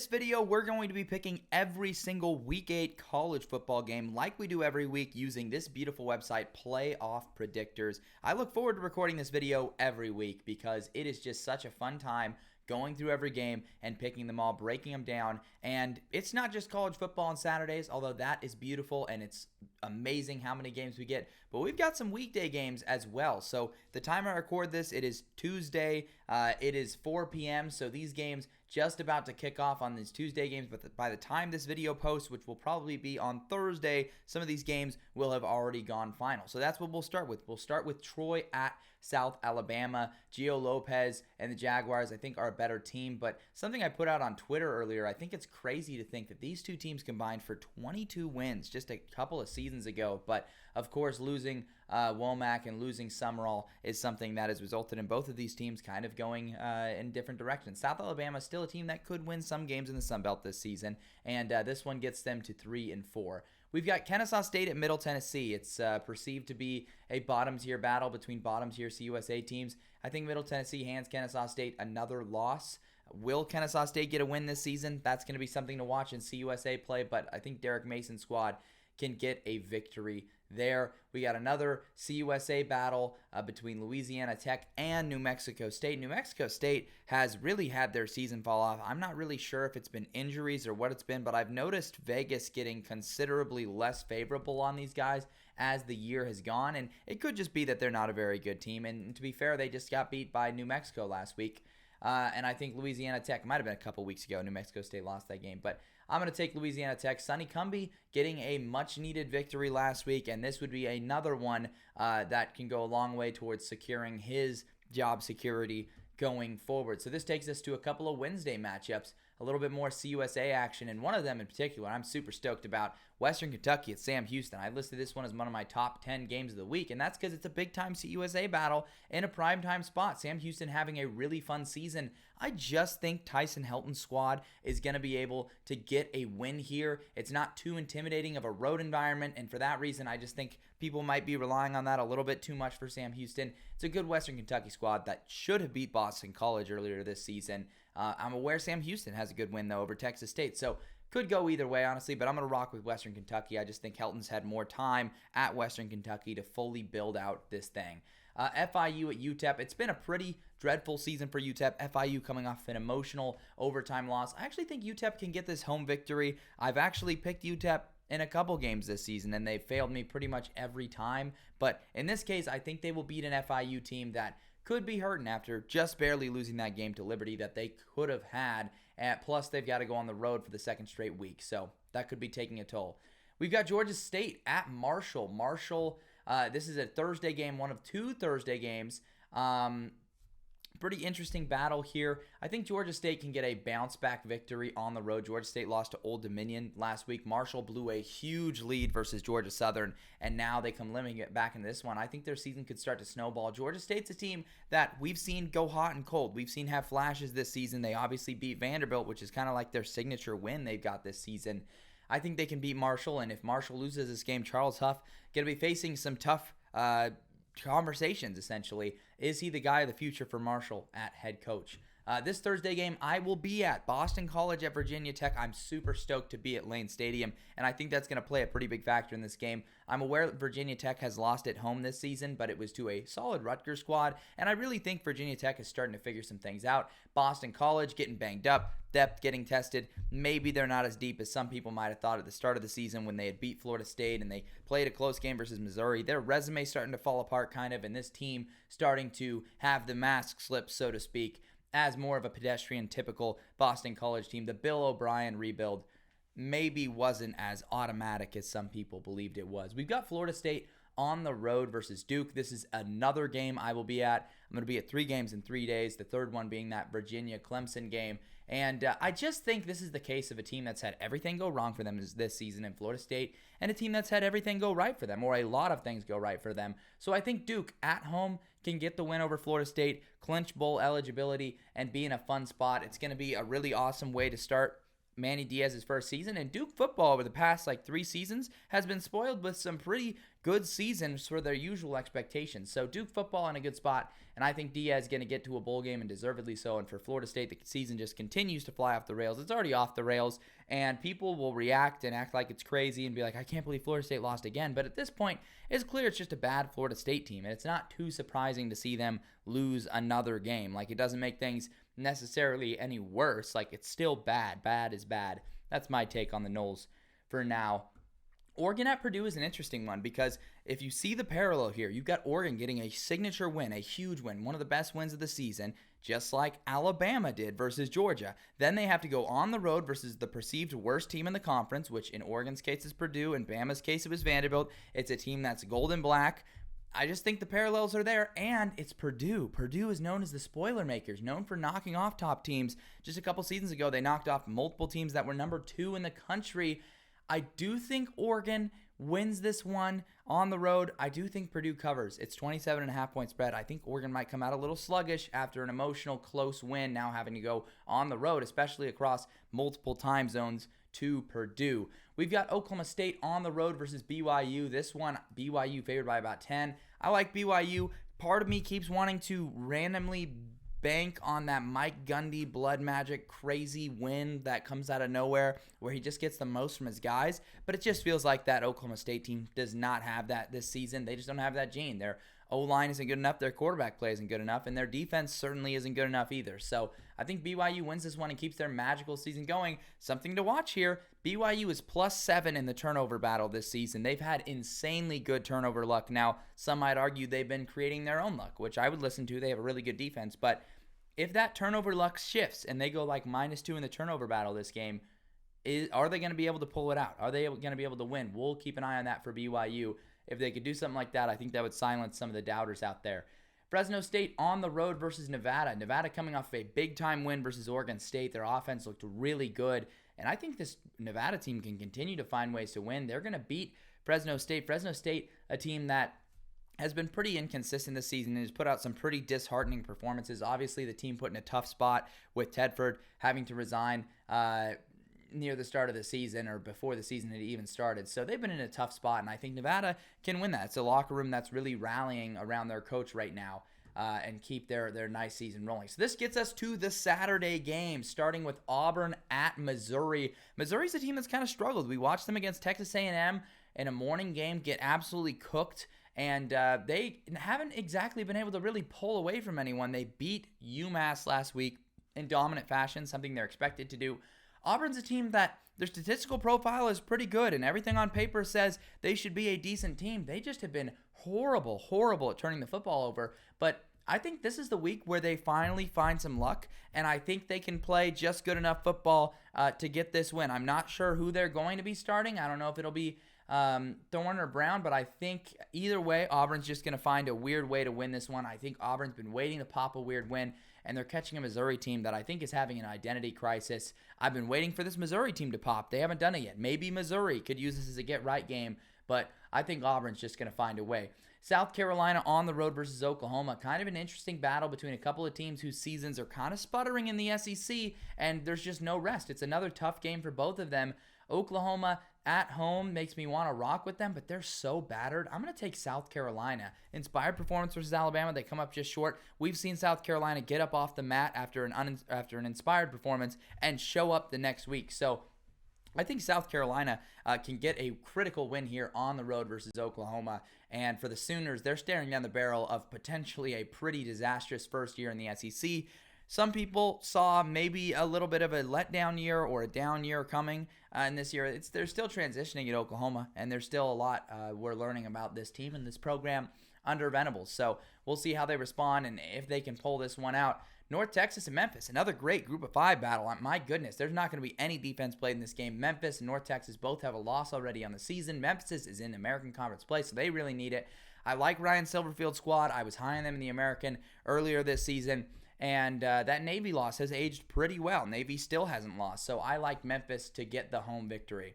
This video, we're going to be picking every single Week 8 college football game like we do every week using this beautiful website, Playoff Predictors. I look forward to recording this video every week because it is just such a fun time going through every game and picking them all, breaking them down. And it's not just college football on Saturdays, although that is beautiful and it's amazing how many games we get, but we've got some weekday games as well. So the time I record this, it is Tuesday. It is 4 p.m. So these games just about to kick off on these Tuesday games, but by the time this video posts, which will probably be on Thursday, some of these games will have already gone final. So that's what we'll start with. We'll start with Troy at South Alabama. Gio Lopez and the Jaguars, I think, are a better team, but something I put out on Twitter earlier, I think it's crazy to think that these two teams combined for 22 wins just a couple of seasons ago, but of course losing Womack and losing Summerall is something that has resulted in both of these teams kind of going in different directions. South Alabama is still a team that could win some games in the Sun Belt this season, and this one gets them to 3-4. We've got Kennesaw State at Middle Tennessee. It's perceived to be a bottom-tier battle between bottom-tier CUSA teams. I think Middle Tennessee hands Kennesaw State another loss. Will Kennesaw State get a win this season? That's going to be something to watch in CUSA play, but I think Derek Mason's squad can get a victory there. We got another CUSA battle between Louisiana Tech and New Mexico State. New Mexico State has really had their season fall off. I'm not really sure if it's been injuries or what it's been, but I've noticed Vegas getting considerably less favorable on these guys as the year has gone, and it could just be that they're not a very good team. And to be fair, they just got beat by New Mexico last week. And I think Louisiana Tech, might have been a couple weeks ago, New Mexico State lost that game. But I'm going to take Louisiana Tech. Sonny Cumbie getting a much-needed victory last week, and this would be another one that can go a long way towards securing his job security going forward. So this takes us to a couple of Wednesday matchups, a little bit more CUSA action, and one of them in particular I'm super stoked about, Western Kentucky at Sam Houston. I listed this one as one of my top 10 games of the week, and that's because it's a big-time CUSA battle in a primetime spot. Sam Houston having a really fun season. I just think Tyson Helton's squad is going to be able to get a win here. It's not too intimidating of a road environment, and for that reason, I just think people might be relying on that a little bit too much for Sam Houston. It's a good Western Kentucky squad that should have beat Boston College earlier this season. I'm aware Sam Houston has a good win, though, over Texas State, so could go either way, honestly, but I'm going to rock with Western Kentucky. I just think Helton's had more time at Western Kentucky to fully build out this thing. FIU at UTEP. It's been a pretty dreadful season for UTEP. FIU coming off an emotional overtime loss. I actually think UTEP can get this home victory. I've actually picked UTEP in a couple games this season, and they've failed me pretty much every time. But in this case, I think they will beat an FIU team that could be hurting after just barely losing that game to Liberty that they could have had. Plus, they've got to go on the road for the second straight week, so that could be taking a toll. We've got Georgia State at Marshall. Marshall, this is a Thursday game, one of two Thursday games. Pretty interesting battle here. I think Georgia State can get a bounce-back victory on the road. Georgia State lost to Old Dominion last week. Marshall blew a huge lead versus Georgia Southern, and now they come limping it back in this one. I think their season could start to snowball. Georgia State's a team that we've seen go hot and cold. We've seen have flashes this season. They obviously beat Vanderbilt, which is kind of like their signature win they've got this season. I think they can beat Marshall, and if Marshall loses this game, Charles Huff going to be facing some tough conversations, essentially. Is he the guy of the future for Marshall at head coach? This Thursday game, I will be at Boston College at Virginia Tech. I'm super stoked to be at Lane Stadium, and I think that's going to play a pretty big factor in this game. I'm aware that Virginia Tech has lost at home this season, but it was to a solid Rutgers squad, and I really think Virginia Tech is starting to figure some things out. Boston College getting banged up, depth getting tested. Maybe they're not as deep as some people might have thought at the start of the season when they had beat Florida State and they played a close game versus Missouri. Their resume starting to fall apart kind of, and this team starting to have the mask slip, so to speak, as more of a pedestrian, typical Boston College team. The Bill O'Brien rebuild maybe wasn't as automatic as some people believed it was. We've got Florida State on the road versus Duke. This is another game I will be at. I'm going to be at 3 games in 3 days, the third one being that Virginia-Clemson game. And I just think this is the case of a team that's had everything go wrong for them this season in Florida State, and a team that's had everything go right for them, or a lot of things go right for them. So I think Duke at home can get the win over Florida State, clinch bowl eligibility, and be in a fun spot. It's going to be a really awesome way to start Manny Diaz's first season, and Duke football over the past 3 seasons has been spoiled with some pretty good seasons for their usual expectations. So Duke football in a good spot, and I think Diaz is going to get to a bowl game, and deservedly so. And for Florida State, the season just continues to fly off the rails. It's already off the rails, and people will react and act like it's crazy and be like, I can't believe Florida State lost again. But at this point, it's clear it's just a bad Florida State team, and it's not too surprising to see them lose another game. It doesn't make things necessarily any worse. It's still bad. Bad is bad. That's my take on the Noles for now. Oregon at Purdue is an interesting one, because if you see the parallel here, you've got Oregon getting a signature win, a huge win, one of the best wins of the season, just like Alabama did versus Georgia. Then they have to go on the road versus the perceived worst team in the conference, which in Oregon's case is Purdue. In Bama's case, it was Vanderbilt. It's a team that's gold and black. I just think the parallels are there, and it's Purdue. Purdue is known as the spoiler makers, known for knocking off top teams. Just a couple seasons ago, they knocked off multiple teams that were number 2 in the country. I do think Oregon wins this one on the road. I do think Purdue covers. It's 27.5-point spread. I think Oregon might come out a little sluggish after an emotional, close win, now having to go on the road, especially across multiple time zones to Purdue. We've got Oklahoma State on the road versus BYU. This one, BYU favored by about 10. I like BYU. Part of me keeps wanting to randomly bank on that Mike Gundy blood magic crazy win that comes out of nowhere where he just gets the most from his guys, but it just feels like that Oklahoma State team does not have that this season. They just don't have that gene. Their O-line isn't good enough, their quarterback play isn't good enough, and their defense certainly isn't good enough either. So I think BYU wins this one and keeps their magical season going. Something to watch here, BYU is +7 in the turnover battle this season. They've had insanely good turnover luck. Now, some might argue they've been creating their own luck, which I would listen to. They have a really good defense, but if that turnover luck shifts and they go -2 in the turnover battle this game, are they going to be able to pull it out? Are they going to be able to win? We'll keep an eye on that for BYU. If they could do something like that, I think that would silence some of the doubters out there. Fresno State on the road versus Nevada. Nevada coming off a big-time win versus Oregon State. Their offense looked really good, and I think this Nevada team can continue to find ways to win. They're going to beat Fresno State. Fresno State, a team that has been pretty inconsistent this season and has put out some pretty disheartening performances. Obviously, the team put in a tough spot with Tedford having to resign near the start of the season or before the season had even started. So they've been in a tough spot, and I think Nevada can win that. It's a locker room that's really rallying around their coach right now and keep their nice season rolling. So this gets us to the Saturday game, starting with Auburn at Missouri. Missouri's a team that's kind of struggled. We watched them against Texas A&M in a morning game get absolutely cooked, and they haven't exactly been able to really pull away from anyone. They beat UMass last week in dominant fashion, something they're expected to do. Auburn's a team that their statistical profile is pretty good, and everything on paper says they should be a decent team. They just have been horrible at turning the football over. But I think this is the week where they finally find some luck, and I think they can play just good enough football to get this win. I'm not sure who they're going to be starting. I don't know if it'll be Thorne or Brown, but I think either way, Auburn's just going to find a weird way to win this one. I think Auburn's been waiting to pop a weird win, and they're catching a Missouri team that I think is having an identity crisis. I've been waiting for this Missouri team to pop. They haven't done it yet. Maybe Missouri could use this as a get-right game, but I think Auburn's just going to find a way. South Carolina on the road versus Oklahoma. Kind of an interesting battle between a couple of teams whose seasons are kind of sputtering in the SEC, and there's just no rest. It's another tough game for both of them. Oklahoma at home makes me want to rock with them, but they're so battered. I'm going to take South Carolina. Inspired performance versus Alabama. They come up just short. We've seen South Carolina get up off the mat after an inspired performance and show up the next week. So I think South Carolina can get a critical win here on the road versus Oklahoma. And for the Sooners, they're staring down the barrel of potentially a pretty disastrous first year in the SEC. Some people saw maybe a little bit of a letdown year or a down year coming in this year. They're still transitioning at Oklahoma, and there's still a lot we're learning about this team and this program under Venables. So we'll see how they respond and if they can pull this one out. North Texas and Memphis, another great Group of 5 battle. My goodness, there's not going to be any defense played in this game. Memphis and North Texas both have a loss already on the season. Memphis is in American Conference play, so they really need it. I like Ryan Silverfield's squad. I was high on them in the American earlier this season. And that Navy loss has aged pretty well. Navy still hasn't lost. So I like Memphis to get the home victory.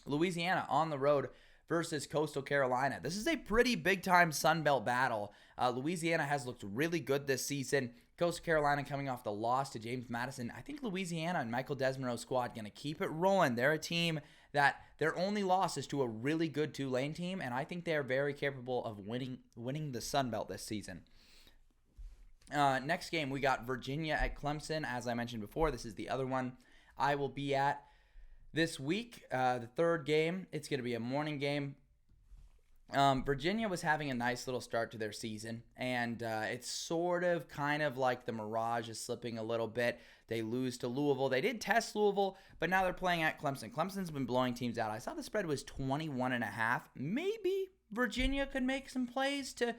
Louisiana on the road versus Coastal Carolina. This is a pretty big-time Sun Belt battle. Louisiana has looked really good this season. Coastal Carolina coming off the loss to James Madison. I think Louisiana and Michael Desmarais' squad going to keep it rolling. They're a team that their only loss is to a really good Tulane team, and I think they are very capable of winning the Sun Belt this season. Next game, we got Virginia at Clemson. As I mentioned before, this is the other one I will be at this week. The third game, it's going to be a morning game. Virginia was having a nice little start to their season, and it's sort of kind of like the mirage is slipping a little bit. They lose to Louisville. They did test Louisville, but now they're playing at Clemson. Clemson's been blowing teams out. I saw the spread was 21.5. Maybe Virginia could make some plays to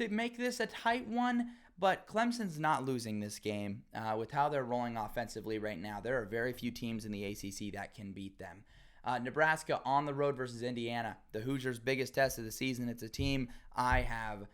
make this a tight one, but Clemson's not losing this game with how they're rolling offensively right now. There are very few teams in the ACC that can beat them. Nebraska on the road versus Indiana, the Hoosiers' biggest test of the season. It's a team I have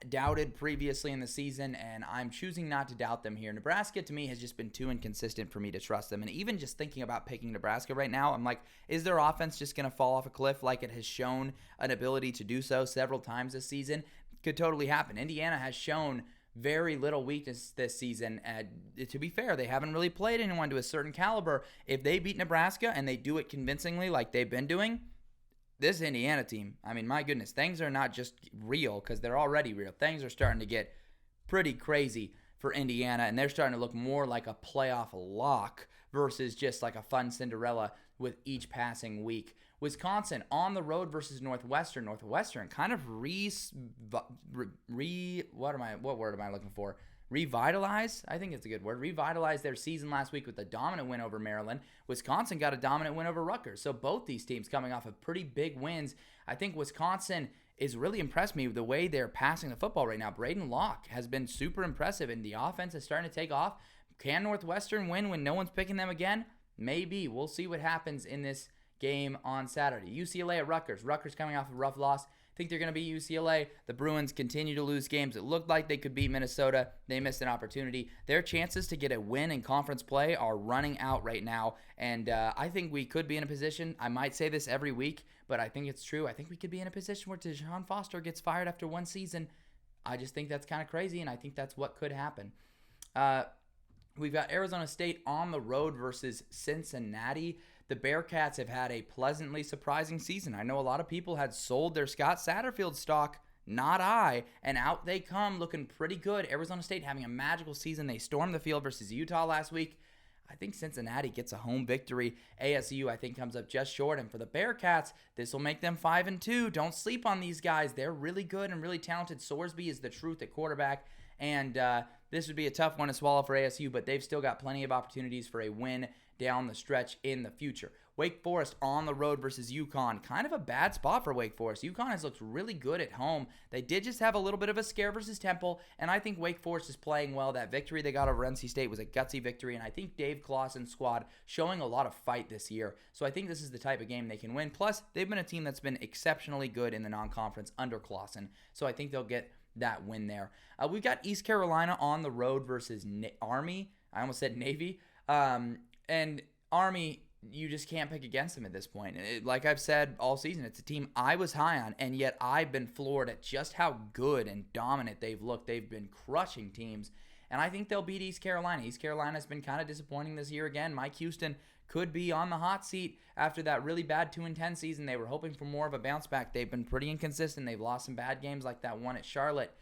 doubted previously in the season, and I'm choosing not to doubt them here. Nebraska, to me, has just been too inconsistent for me to trust them. And even just thinking about picking Nebraska right now, I'm like, is their offense just going to fall off a cliff like it has shown an ability to do so several times this season? Could totally happen. Indiana has shown very little weakness this season. To be fair, they haven't really played anyone to a certain caliber. If they beat Nebraska and they do it convincingly like they've been doing, this Indiana team, I mean, my goodness, things are not just real because they're already real. Things are starting to get pretty crazy for Indiana, and they're starting to look more like a playoff lock versus just like a fun Cinderella with each passing week. Wisconsin on the road versus Northwestern. Northwestern kind of revitalize? I think it's a good word. Revitalize their season last week with a dominant win over Maryland. Wisconsin got a dominant win over Rutgers. So both these teams coming off of pretty big wins. I think Wisconsin is really impressed me with the way they're passing the football right now. Braden Locke has been super impressive, and the offense is starting to take off. Can Northwestern win when no one's picking them again? Maybe. We'll see what happens in this game on Saturday. UCLA at Rutgers. Rutgers coming off a rough loss. I think they're going to beat UCLA. The Bruins continue to lose games. It looked like they could beat Minnesota. They missed an opportunity. Their chances to get a win in conference play are running out right now, and I think we could be in a position, I might say this every week, but I think it's true. I think we could be in a position where Deshaun Foster gets fired after one season. I just think that's kind of crazy, and I think that's what could happen. We've got Arizona State on the road versus Cincinnati. The Bearcats have had a pleasantly surprising season. I know a lot of people had sold their Scott Satterfield stock, not I, and out they come looking pretty good. Arizona State having a magical season. They stormed the field versus Utah last week. I think Cincinnati gets a home victory. ASU, I think, comes up just short. And for the Bearcats, this will make them 5-2. Don't sleep on these guys. They're really good and really talented. Sorsby is the truth at quarterback. And this would be a tough one to swallow for ASU, but they've still got plenty of opportunities for a win down the stretch in the future. Wake Forest on the road versus UConn. Kind of a bad spot for Wake Forest. UConn has looked really good at home. They did just have a little bit of a scare versus Temple, and I think Wake Forest is playing well. That victory they got over NC State was a gutsy victory, and I think Dave Clawson's squad showing a lot of fight this year. So I think this is the type of game they can win. Plus, they've been a team that's been exceptionally good in the non-conference under Clawson, so I think they'll get that win there. We've got East Carolina on the road versus Army. I almost said Navy. And Army, you just can't pick against them at this point. Like I've said all season, it's a team I was high on, and yet I've been floored at just how good and dominant they've looked. They've been crushing teams, and I think they'll beat East Carolina. East Carolina's been kind of disappointing this year again. Mike Houston could be on the hot seat after that really bad 2-10 season. They were hoping for more of a bounce back. They've been pretty inconsistent. They've lost some bad games like that one at Charlotte.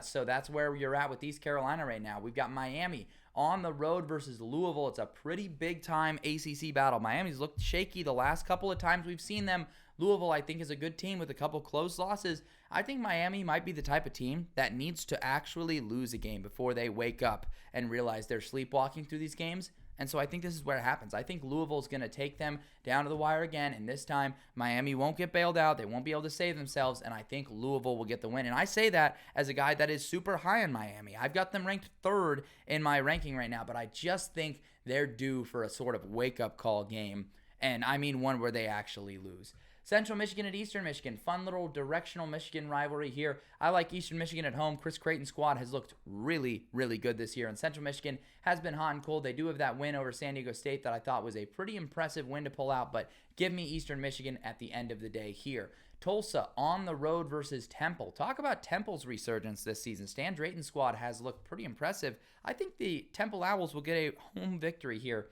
So that's where you're at with East Carolina right now. We've got Miami on the road versus Louisville. It's a pretty big-time ACC battle. Miami's looked shaky the last couple of times we've seen them. Louisville, I think, is a good team with a couple close losses. I think Miami might be the type of team that needs to actually lose a game before they wake up and realize they're sleepwalking through these games. And so I think this is where it happens. I think Louisville's going to take them down to the wire again, and this time Miami won't get bailed out. They won't be able to save themselves, and I think Louisville will get the win. And I say that as a guy that is super high on Miami. I've got them ranked third in my ranking right now, but I just think they're due for a sort of wake-up call game, and I mean one where they actually lose. Central Michigan at Eastern Michigan. Fun little directional Michigan rivalry here. I like Eastern Michigan at home. Chris Creighton's squad has looked really, really good this year, and Central Michigan has been hot and cold. They do have that win over San Diego State that I thought was a pretty impressive win to pull out, but give me Eastern Michigan at the end of the day here. Tulsa on the road versus Temple. Talk about Temple's resurgence this season. Stan Drayton's squad has looked pretty impressive. I think the Temple Owls will get a home victory here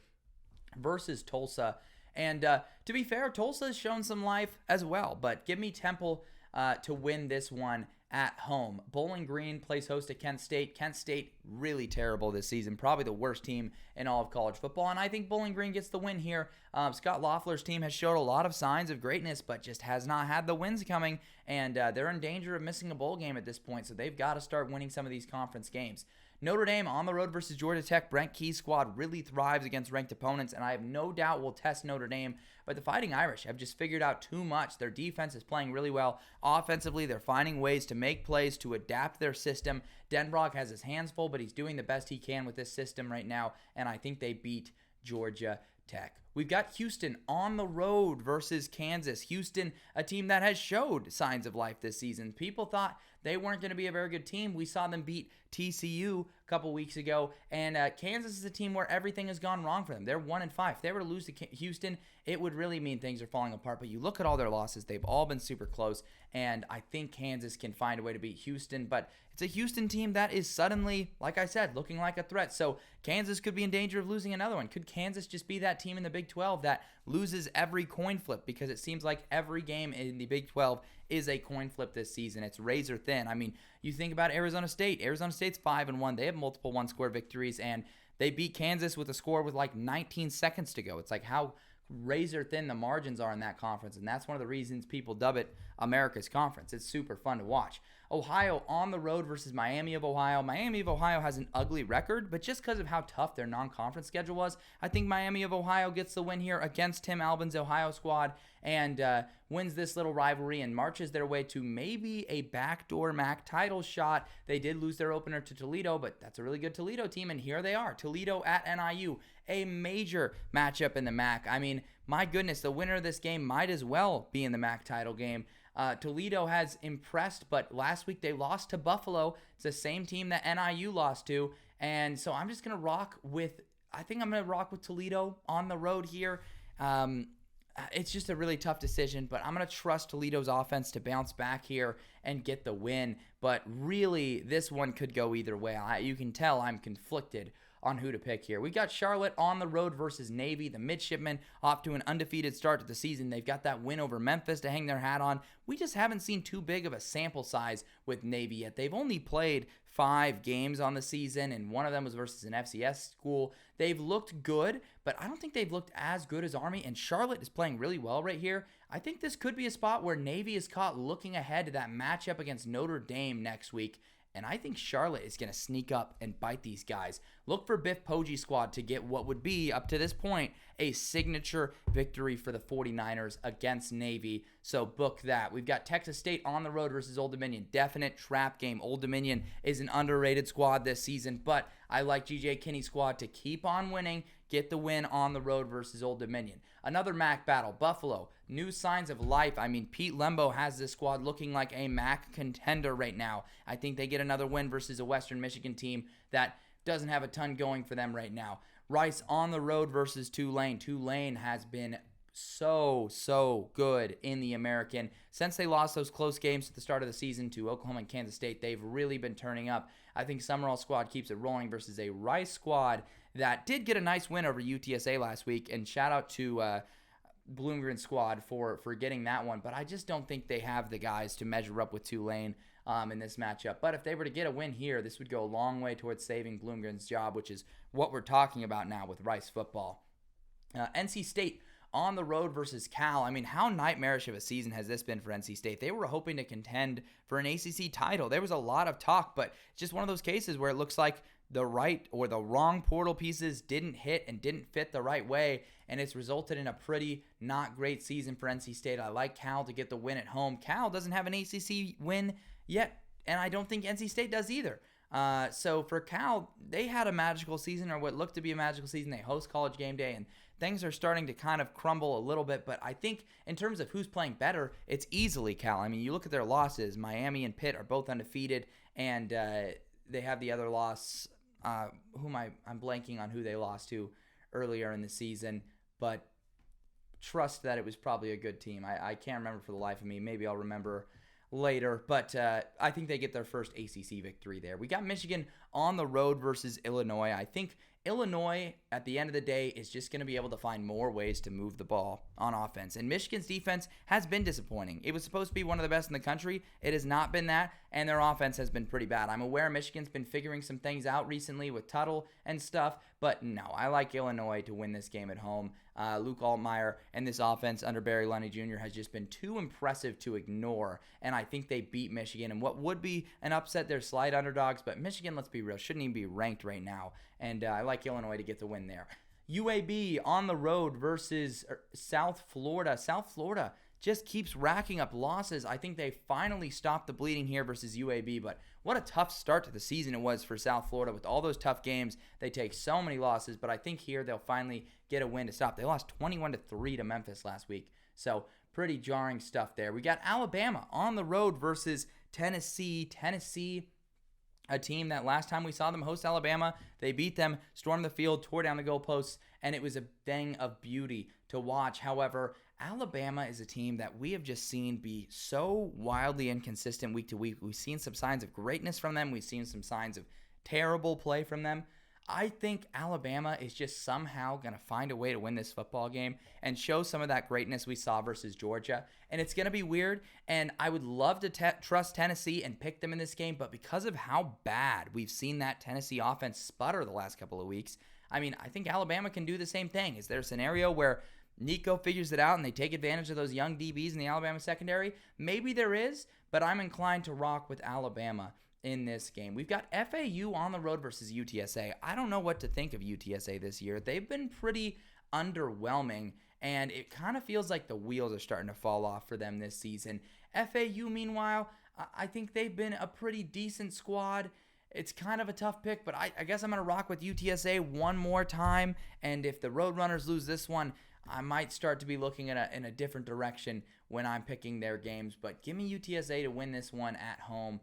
versus Tulsa. And to be fair, Tulsa has shown some life as well, but give me Temple to win this one at home. Bowling Green plays host to Kent State. Kent State really terrible this season, probably the worst team in all of college football, and I think Bowling Green gets the win here. Scott Loeffler's team has showed a lot of signs of greatness, but just has not had the wins coming, and they're in danger of missing a bowl game at this point, so they've got to start winning some of these conference games. Notre Dame on the road versus Georgia Tech. Brent Key's squad really thrives against ranked opponents, and I have no doubt will test Notre Dame. But the Fighting Irish have just figured out too much. Their defense is playing really well. Offensively, they're finding ways to make plays, to adapt their system. Denbrock has his hands full, but he's doing the best he can with this system right now, and I think they beat Georgia Tech. We've got Houston on the road versus Kansas. Houston, a team that has showed signs of life this season. People thought they weren't going to be a very good team. We saw them beat TCU a couple weeks ago, and Kansas is a team where everything has gone wrong for them. They're 1-5. If they were to lose to Houston, it would really mean things are falling apart. But you look at all their losses; they've all been super close, and I think Kansas can find a way to beat Houston. But it's a Houston team that is suddenly, like I said, looking like a threat. So Kansas could be in danger of losing another one. Could Kansas just be that team in the Big 12 that loses every coin flip? Because it seems like every game in the Big 12 is a coin flip this season. It's razor thin. I mean, you think about Arizona State. Arizona State's 5-1. They have multiple one-score victories, and they beat Kansas with a score with like 19 seconds to go. It's like how razor thin the margins are in that conference, and that's one of the reasons people dub it America's Conference. It's super fun to watch. Ohio on the road versus Miami of Ohio. Miami of Ohio has an ugly record, but just because of how tough their non-conference schedule was, I think Miami of Ohio gets the win here against Tim Albin's Ohio squad and wins this little rivalry and marches their way to maybe a backdoor MAC title shot. They did lose their opener to Toledo, but that's a really good Toledo team, and here they are. Toledo at NIU, a major matchup in the MAC. I mean, my goodness, the winner of this game might as well be in the MAC title game. Toledo has impressed, but last week they lost to Buffalo. It's the same team that NIU lost to, and so I'm just going to rock with Toledo on the road here. It's just a really tough decision, but I'm going to trust Toledo's offense to bounce back here and get the win, but really this one could go either way. You can tell I'm conflicted on who to pick here. We got Charlotte on the road versus Navy. The Midshipmen off to an undefeated start to the season. They've got that win over Memphis to hang their hat on. We just haven't seen too big of a sample size with Navy yet. They've only played 5 games on the season, and one of them was versus an FCS school. They've looked good, but I don't think they've looked as good as Army, and Charlotte is playing really well right here. I think this could be a spot where Navy is caught looking ahead to that matchup against Notre Dame next week. And I think Charlotte is going to sneak up and bite these guys. Look for Biff Poggi's squad to get what would be, up to this point, a signature victory for the 49ers against Navy. So book that. We've got Texas State on the road versus Old Dominion. Definite trap game. Old Dominion is an underrated squad this season, but I like G.J. Kinney's squad to keep on winning, get the win on the road versus Old Dominion. Another MAC battle. Buffalo. New signs of life. I mean, Pete Lembo has this squad looking like a MAC contender right now. I think they get another win versus a Western Michigan team that doesn't have a ton going for them right now. Rice on the road versus Tulane. Tulane has been so good in the American. Since they lost those close games at the start of the season to Oklahoma and Kansas State, they've really been turning up. I think Summerall's squad keeps it rolling versus a Rice squad that did get a nice win over UTSA last week, and shout out to Bloomgren's squad for getting that one, but I just don't think they have the guys to measure up with Tulane in this matchup. But if they were to get a win here, this would go a long way towards saving Bloomgren's job, which is what we're talking about now with Rice football. NC State on the road versus Cal. I mean, how nightmarish of a season has this been for NC State? They were hoping to contend for an ACC title. There was a lot of talk, but it's just one of those cases where it looks like the right or the wrong portal pieces didn't hit and didn't fit the right way, and it's resulted in a pretty not great season for NC State. I like Cal to get the win at home. Cal doesn't have an ACC win yet, and I don't think NC State does either. So for Cal, they had a magical season, or what looked to be a magical season. They host College Game Day, and things are starting to kind of crumble a little bit. But I think in terms of who's playing better, it's easily Cal. I mean, you look at their losses. Miami and Pitt are both undefeated, and they have the other loss. I'm blanking on who they lost to earlier in the season, but trust that it was probably a good team. I can't remember for the life of me. Maybe I'll remember later, but I think they get their first ACC victory there. We got Michigan on the road versus Illinois. I think Illinois, at the end of the day, is just going to be able to find more ways to move the ball on offense. And Michigan's defense has been disappointing. It was supposed to be one of the best in the country. It has not been that, and their offense has been pretty bad. I'm aware Michigan's been figuring some things out recently with Tuttle and stuff, but no, I like Illinois to win this game at home. Luke Altmaier and this offense under Barry Lundy Jr. has just been too impressive to ignore, and I think they beat Michigan. And what would be an upset, they're slight underdogs, but Michigan, let's be real, shouldn't even be ranked right now, and I like Illinois to get the win there. UAB on the road versus South Florida. South Florida just keeps racking up losses. I think they finally stopped the bleeding here versus UAB, but what a tough start to the season it was for South Florida with all those tough games. They take so many losses, but I think here they'll finally get a win to stop. They lost 21-3 to Memphis last week, so pretty jarring stuff there. We got Alabama on the road versus Tennessee. Tennessee, a team that last time we saw them host Alabama, they beat them, stormed the field, tore down the goalposts, and it was a thing of beauty to watch. However, Alabama is a team that we have just seen be so wildly inconsistent week to week. We've seen some signs of greatness from them. We've seen some signs of terrible play from them. I think Alabama is just somehow going to find a way to win this football game and show some of that greatness we saw versus Georgia. And it's going to be weird, and I would love to trust Tennessee and pick them in this game, but because of how bad we've seen that Tennessee offense sputter the last couple of weeks, I mean, I think Alabama can do the same thing. Is there a scenario where Nico figures it out and they take advantage of those young DBs in the Alabama secondary? Maybe there is, but I'm inclined to rock with Alabama in this game. We've got FAU on the road versus UTSA. I don't know what to think of UTSA this year. They've been pretty underwhelming, and it kind of feels like the wheels are starting to fall off for them this season. FAU, meanwhile, I think they've been a pretty decent squad. It's kind of a tough pick, but I guess I'm going to rock with UTSA one more time, and if the Roadrunners lose this one, I might start to be looking in a different direction when I'm picking their games, but give me UTSA to win this one at home.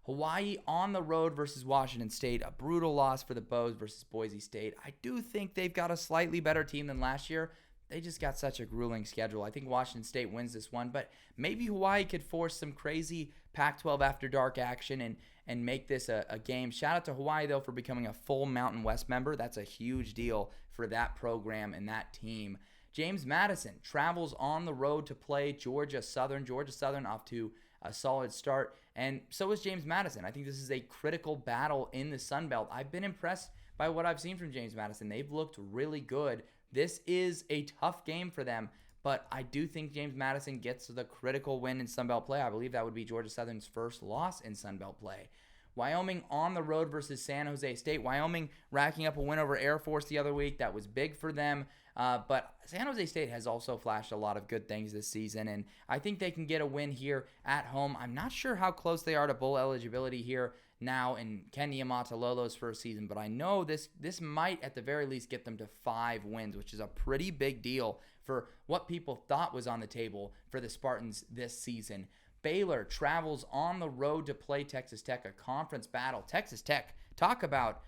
Hawaii on the road versus Washington State, a brutal loss for the Bows versus Boise State. I do think they've got a slightly better team than last year. They just got such a grueling schedule. I think Washington State wins this one, but maybe Hawaii could force some crazy Pac-12 after dark action and make this a game. Shout out to Hawaii, though, for becoming a full Mountain West member. That's a huge deal for that program and that team. James Madison travels on the road to play Georgia Southern. Georgia Southern off to a solid start, and so is James Madison. I think this is a critical battle in the Sun Belt. I've been impressed by what I've seen from James Madison. They've looked really good. This is a tough game for them, but I do think James Madison gets the critical win in Sun Belt play. I believe that would be Georgia Southern's first loss in Sun Belt play. Wyoming on the road versus San Jose State. Wyoming racking up a win over Air Force the other week. That was big for them. But San Jose State has also flashed a lot of good things this season, and I think they can get a win here at home. I'm not sure how close they are to bowl eligibility here now in Ken Niumatalolo's first season, but I know this might at the very least get them to 5 wins, which is a pretty big deal for what people thought was on the table for the Spartans this season. Baylor travels on the road to play Texas Tech, a conference battle. Texas Tech, talk about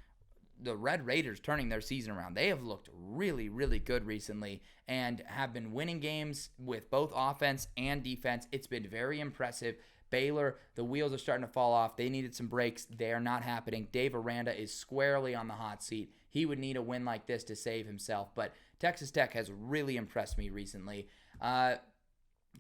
the Red Raiders turning their season around. They have looked really, really good recently and have been winning games with both offense and defense. It's been very impressive. Baylor, the wheels are starting to fall off. They needed some breaks. They are not happening. Dave Aranda is squarely on the hot seat. He would need a win like this to save himself, but Texas Tech has really impressed me recently.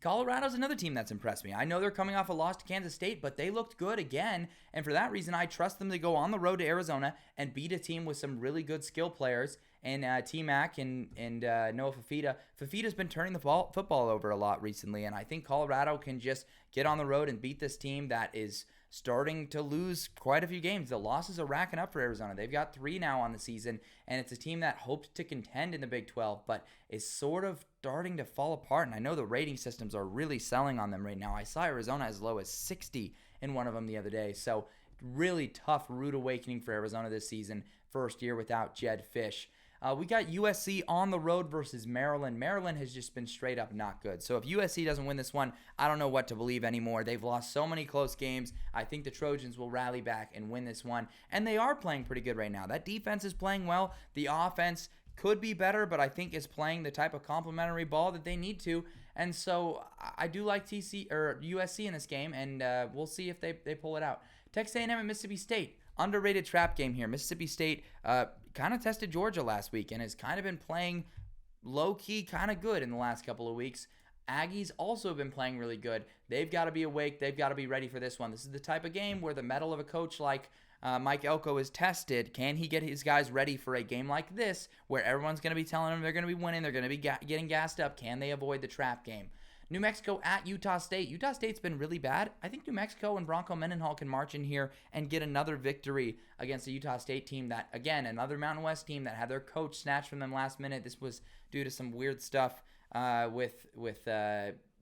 Colorado's another team that's impressed me. I know they're coming off a loss to Kansas State, but they looked good again, and for that reason, I trust them to go on the road to Arizona and beat a team with some really good skill players, and T-Mac and Noah Fafita. Fafita's been turning the football over a lot recently, and I think Colorado can just get on the road and beat this team that is starting to lose quite a few games. The losses are racking up for Arizona. They've got 3 now on the season, and it's a team that hoped to contend in the Big 12, but is sort of starting to fall apart, and I know the rating systems are really selling on them right now. I saw Arizona as low as 60 in one of them the other day, so really tough rude awakening for Arizona this season, first year without Jed Fish. We got USC on the road versus Maryland. Maryland has just been straight up not good. So if USC doesn't win this one, I don't know what to believe anymore. They've lost so many close games. I think the Trojans will rally back and win this one. And they are playing pretty good right now. That defense is playing well. The offense could be better, but I think is playing the type of complementary ball that they need to. And so I do like USC in this game, and we'll see if they pull it out. Texas A&M and Mississippi State. Underrated trap game here. Mississippi State kind of tested Georgia last week and has kind of been playing low-key kind of good in the last couple of weeks. Aggies also have been playing really good. They've got to be awake. They've got to be ready for this one. This is the type of game where the mettle of a coach like Mike Elko is tested. Can he get his guys ready for a game like this where everyone's going to be telling them they're going to be winning, they're going to be getting gassed up? Can they avoid the trap game? New Mexico at Utah State. Utah State's been really bad. I think New Mexico and Bronco Mendenhall can march in here and get another victory against the Utah State team that, again, another Mountain West team that had their coach snatched from them last minute. This was due to some weird stuff with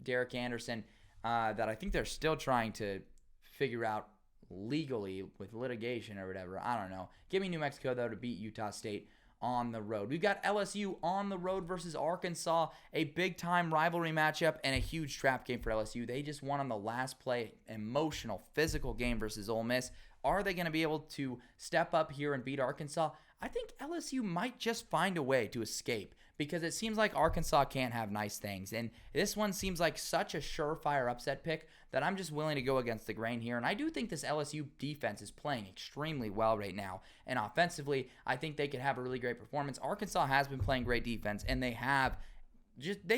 Derek Anderson that I think they're still trying to figure out legally with litigation or whatever. I don't know. Give me New Mexico, though, to beat Utah State on the road. We've got LSU on the road versus Arkansas, a big-time rivalry matchup and a huge trap game for LSU. They just won on the last play, emotional, physical game versus Ole Miss. Are they going to be able to step up here and beat Arkansas? I think LSU might just find a way to escape because it seems like Arkansas can't have nice things. And this one seems like such a surefire upset pick that I'm just willing to go against the grain here. And I do think this LSU defense is playing extremely well right now. And offensively, I think they could have a really great performance. Arkansas has been playing great defense, and they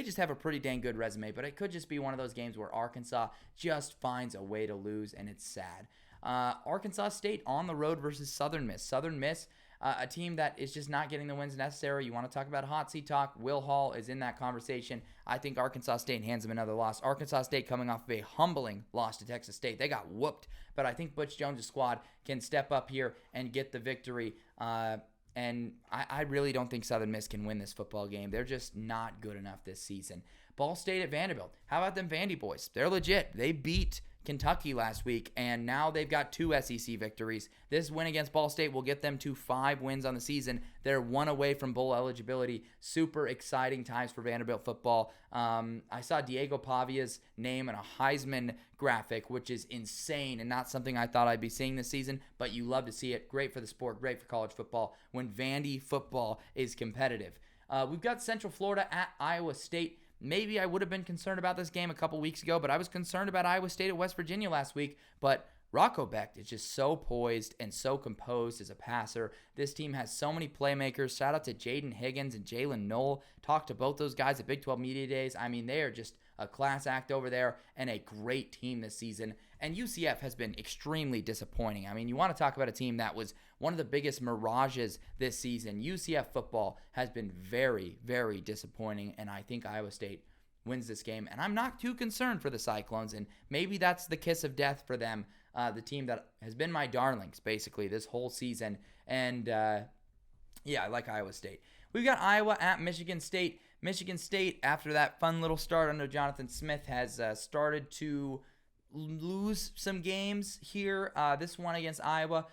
just have a pretty dang good resume. But it could just be one of those games where Arkansas just finds a way to lose, and it's sad. Arkansas State on the road versus Southern Miss. Southern Miss, a team that is just not getting the wins necessary. You want to talk about hot seat talk? Will Hall is in that conversation. I think Arkansas State hands them another loss. Arkansas State coming off of a humbling loss to Texas State. They got whooped, but I think Butch Jones' squad can step up here and get the victory. And I really don't think Southern Miss can win this football game. They're just not good enough this season. Ball State at Vanderbilt. How about them Vandy boys? They're legit. They beat Kentucky last week, and now they've got 2 SEC victories. This win against Ball State will get them to 5 wins on the season. They're 1 away from bowl eligibility. Super exciting times for Vanderbilt football. I saw Diego Pavia's name in a Heisman graphic, which is insane and not something I thought I'd be seeing this season, but you love to see it. Great for the sport, great for college football when Vandy football is competitive. We've got Central Florida at Iowa State. Maybe I would have been concerned about this game a couple weeks ago, but I was concerned about Iowa State at West Virginia last week. But Rocco Becht is just so poised and so composed as a passer. This team has so many playmakers. Shout out to Jaden Higgins and Jalen Knoll. Talked to both those guys at Big 12 Media Days. I mean, they are just a class act over there and a great team this season. And UCF has been extremely disappointing. I mean, you want to talk about a team that was one of the biggest mirages this season. UCF football has been very, very disappointing, and I think Iowa State wins this game. And I'm not too concerned for the Cyclones, and maybe that's the kiss of death for them, the team that has been my darlings, basically, this whole season. And, yeah, I like Iowa State. We've got Iowa at Michigan State. Michigan State, after that fun little start under Jonathan Smith, has started to lose some games here. This one against Iowa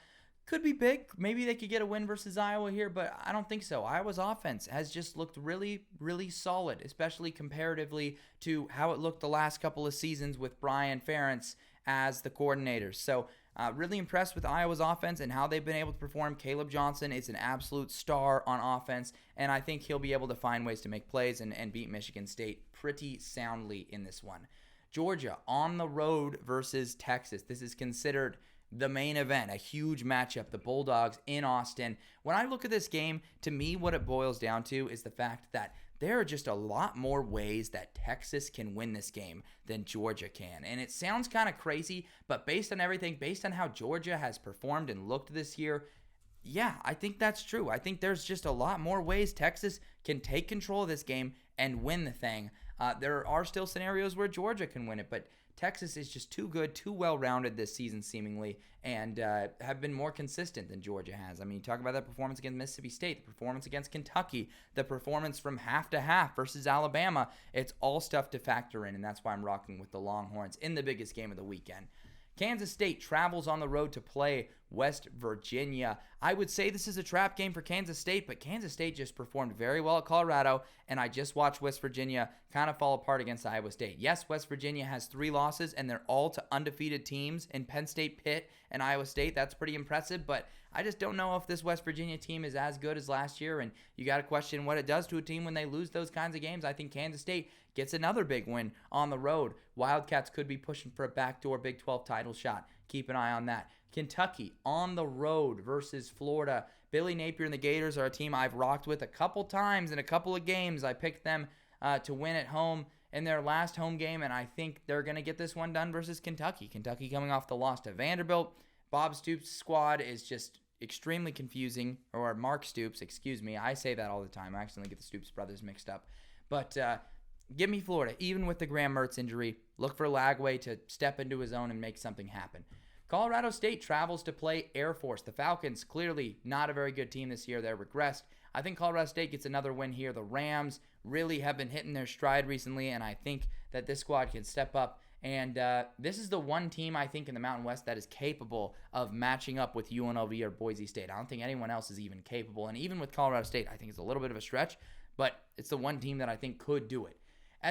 could be big. Maybe they could get a win versus Iowa here, but I don't think so. Iowa's offense has just looked really, really solid, especially comparatively to how it looked the last couple of seasons with Brian Ferentz as the coordinator. So really impressed with Iowa's offense and how they've been able to perform. Caleb Johnson is an absolute star on offense, and I think he'll be able to find ways to make plays and beat Michigan State pretty soundly in this one. Georgia on the road versus Texas. This is considered the main event, a huge matchup, the Bulldogs in Austin. When I look at this game, to me, what it boils down to is the fact that there are just a lot more ways that Texas can win this game than Georgia can. And it sounds kind of crazy, but based on everything, based on how Georgia has performed and looked this year, yeah, I think that's true. I think there's just a lot more ways Texas can take control of this game and win the thing. There are still scenarios where Georgia can win it, but Texas is just too good, too well-rounded this season seemingly, and have been more consistent than Georgia has. I mean, you talk about that performance against Mississippi State, the performance against Kentucky, the performance from half to half versus Alabama. It's all stuff to factor in, and that's why I'm rocking with the Longhorns in the biggest game of the weekend. Kansas State travels on the road to play West Virginia. I would say this is a trap game for Kansas State, but Kansas State just performed very well at Colorado, and I just watched West Virginia kind of fall apart against Iowa State. Yes, West Virginia has 3 losses, and they're all to undefeated teams in Penn State, Pitt, and Iowa State. That's pretty impressive, but I just don't know if this West Virginia team is as good as last year, and you got to question what it does to a team when they lose those kinds of games. I think Kansas State gets another big win on the road. Wildcats could be pushing for a backdoor Big 12 title shot. Keep an eye on that. Kentucky on the road versus Florida. Billy Napier and the Gators are a team I've rocked with a couple times in a couple of games. I picked them to win at home in their last home game, and I think they're going to get this one done versus Kentucky. Kentucky coming off the loss to Vanderbilt. Bob Stoops' squad is just extremely confusing, or Mark Stoops, excuse me. I say that all the time. I accidentally get the Stoops brothers mixed up. But give me Florida. Even with the Graham Mertz injury, look for Lagway to step into his own and make something happen. Colorado State travels to play Air Force. The Falcons, clearly not a very good team this year. They're regressed. I think Colorado State gets another win here. The Rams really have been hitting their stride recently, and I think that this squad can step up. And this is the one team, I think, in the Mountain West that is capable of matching up with UNLV or Boise State. I don't think anyone else is even capable. And even with Colorado State, I think it's a little bit of a stretch, but it's the one team that I think could do it.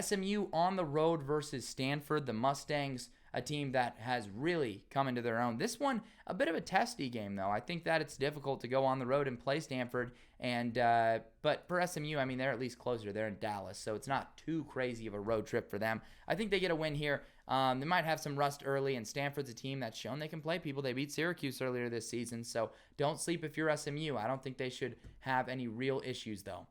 SMU on the road versus Stanford. The Mustangs, a team that has really come into their own. This one, a bit of a testy game, though. I think that it's difficult to go on the road and play Stanford. And but for SMU, I mean, they're at least closer. They're in Dallas, so it's not too crazy of a road trip for them. I think they get a win here. They might have some rust early, and Stanford's a team that's shown they can play people. They beat Syracuse earlier this season, so don't sleep if you're SMU. I don't think they should have any real issues, though.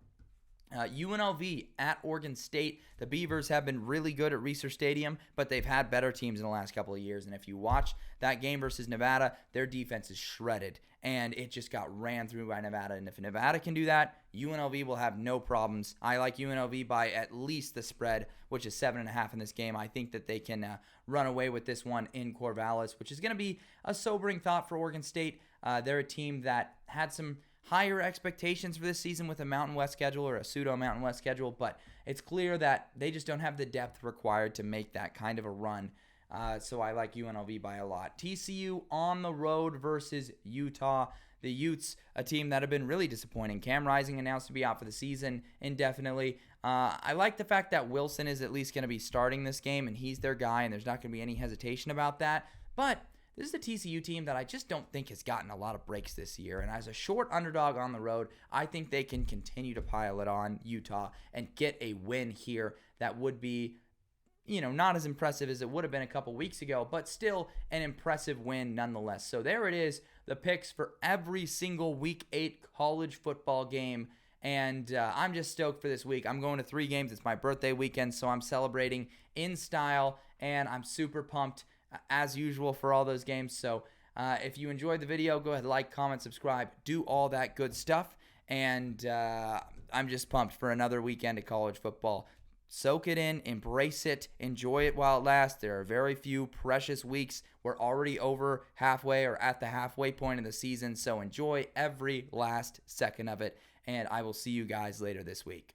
UNLV at Oregon State. The Beavers have been really good at Reser Stadium, but they've had better teams in the last couple of years. And if you watch that game versus Nevada, their defense is shredded, and it just got ran through by Nevada. And if Nevada can do that, UNLV will have no problems. I like UNLV by at least the spread, which is 7.5 in this game. I think that they can run away with this one in Corvallis, which is going to be a sobering thought for Oregon State. They're a team that had some higher expectations for this season with a Mountain West schedule or a pseudo Mountain West schedule, but it's clear that they just don't have the depth required to make that kind of a run. So I like UNLV by a lot. TCU on the road versus Utah. The Utes, a team that have been really disappointing. Cam Rising announced to be out for the season indefinitely. I like the fact that Wilson is at least going to be starting this game, and he's their guy, and there's not going to be any hesitation about that. But this is a TCU team that I just don't think has gotten a lot of breaks this year. And as a short underdog on the road, I think they can continue to pile it on Utah and get a win here that would be, not as impressive as it would have been a couple weeks ago, but still an impressive win nonetheless. So there it is, the picks for every single Week 8 college football game. And I'm just stoked for this week. I'm going to 3 games. It's my birthday weekend, so I'm celebrating in style, and I'm super pumped as usual for all those games. So if you enjoyed the video, go ahead, like, comment, subscribe, do all that good stuff. And I'm just pumped for another weekend of college football. Soak it in, embrace it, enjoy it while it lasts. There are very few precious weeks. We're already over halfway or at the halfway point of the season, so enjoy every last second of it. And I will see you guys later this week.